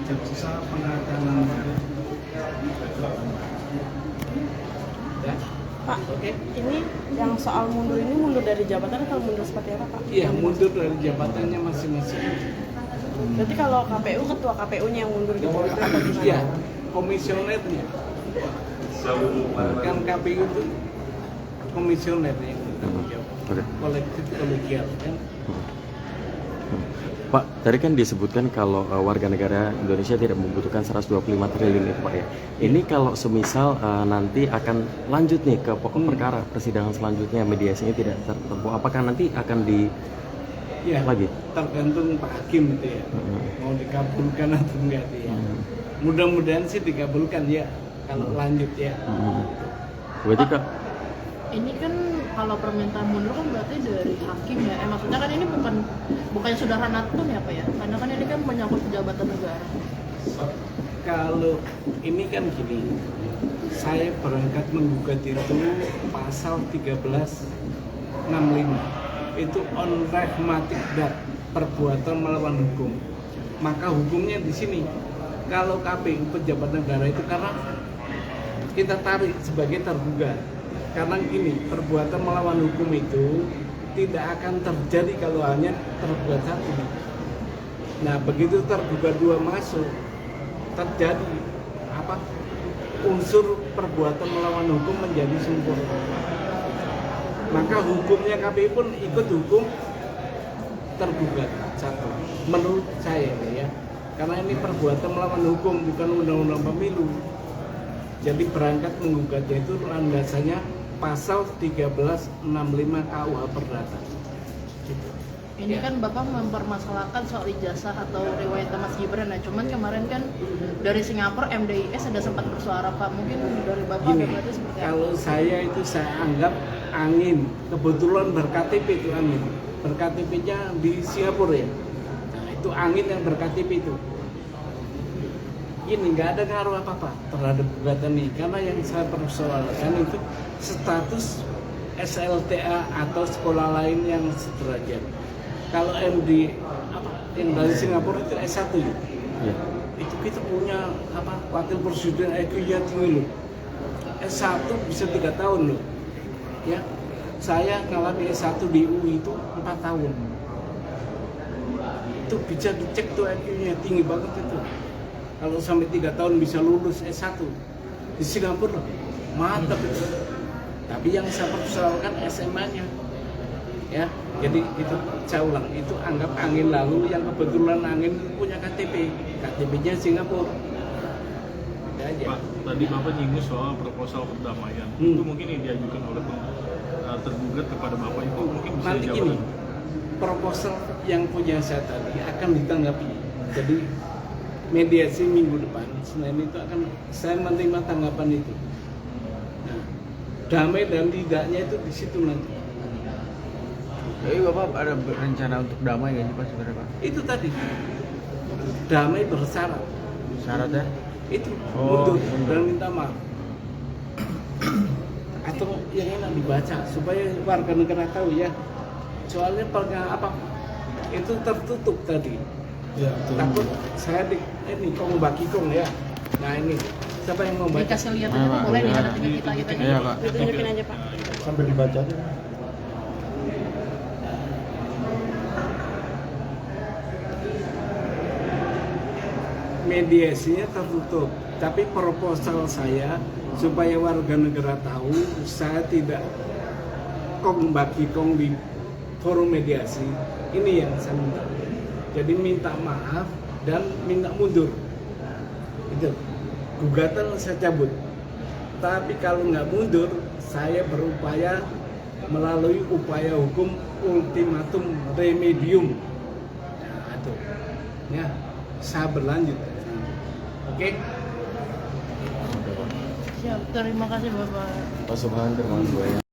jaksa pengadilan. Ya. Pak, ini yang soal mundur ini mundur dari jabatan atau mundur seperti apa, Pak? Iya, mundur dari jabatannya masing-masing. Berarti kalau KPU, ketua KPU-nya yang mundur gitu atau gimana? Iya, komisionernya. Kan KPU itu komisionernya yang bertanggung jawab. Kolektif kolegial kan. Pak, tadi kan disebutkan kalau warga negara Indonesia tidak membutuhkan 125 triliun itu Pak ya. Ini kalau semisal nanti akan lanjut nih ke pokok perkara persidangan selanjutnya, mediasinya tidak tertempuh, apakah nanti akan di Ya, lagi? tergantung Pak Hakim itu ya. Mau dikabulkan atau enggak dia. Mudah-mudahan sih dikabulkan ya kalau lanjut ya. Berarti Kak, Ini kan kalau permintaan mundur kan berarti dari hakim ya. Maksudnya kan ini bukannya sudah ranah hukum ya Pak ya? Karena kan ini kan menyangkut jabatan negara. Kalau ini kan gini, saya berangkat menggugat itu pasal 1365 itu on rehmatik dat, perbuatan melawan hukum. Maka hukumnya di sini. Kalau KPU pejabat negara itu karena kita tarik sebagai tergugat. Karena gini, perbuatan melawan hukum itu tidak akan terjadi kalau hanya tergugat satu. Nah, begitu tergugat dua masuk, terjadi apa? Unsur perbuatan melawan hukum menjadi sempurna. Maka hukumnya KPU pun ikut hukum tergugat satu. Menurut saya ya, karena ini perbuatan melawan hukum bukan undang-undang pemilu. Jadi berangkat menggugatnya itu landasannya pasal 1365 KUH Perdata. Gitu. Ini kan Bapak mempermasalahkan soal ijazah atau riwayat Mas Gibran ya. Cuman kemarin kan dari Singapura MDIS ada sempat bersuara Pak. Mungkin dari Bapak Gini, berarti seperti apa? kalau saya itu saya anggap angin. Kebetulan ber-KTP itu angin. Ber-KTP-nya di Singapura ya. Nah, itu angin yang ber-KTP itu. Ini nggak ada ngaruh apa-apa terhadap gugatan ini. Karena yang saya persoalkan itu status SLTA atau sekolah lain yang sederajat. Kalau MD apa yang dari Singapura itu S1 ya. Itu kita punya apa wakil presiden IQ-nya tinggi loh. S1 bisa 3 tahun loh. Ya. Saya ngalami S1 di UI itu 4 tahun. Itu bisa dicek tuh IQ-nya tinggi banget itu. Kalau sampai 3 tahun bisa lulus S1 di Singapura mantap itu. Tapi yang saya persoalkan SMA-nya. Ya, jadi itu saya ulang, itu anggap angin lalu yang kebetulan angin punya KTP, KTP-nya Singapura. Ada aja. Pak, tadi Bapak nyinggung soal proposal perdamaian. Itu mungkin yang diajukan oleh tergugat kepada Bapak itu mungkin bisa Nanti dijawab. gini, proposal yang punya saya tadi akan ditanggapi. Jadi mediasi minggu depan, Senin itu akan saya menerima tanggapan itu. Nah, damai dan tidaknya itu di situ nanti. Jadi Bapak ada rencana untuk damai nggak sih Pak sebenarnya Pak? Itu tadi damai bersyarat. Syaratnya? Itu Oh, mundur dan minta maaf. Atau yang enak dibaca supaya warga negara tahu ya. Soalnya apa itu tertutup tadi. Ya, Takut saya ini kong bagi kong ya. Nah ini siapa yang mau baca? Dikasih lihat aja Pak, boleh nih Iya. nanti kita Iya Pak. Ditunjukin aja, Pak. sambil dibaca aja. Mediasinya tertutup, tapi proposal saya supaya warga negara tahu saya tidak kong bagi kong di forum mediasi. Ini yang saya minta. Jadi minta maaf dan minta mundur. Itu gugatan saya cabut. Tapi kalau nggak mundur, saya berupaya melalui upaya hukum ultimatum remedium. Nah, itu. Ya, saya berlanjut. Oke? Siap, terima kasih Bapak. Pak Subhan, terima kasih banyak.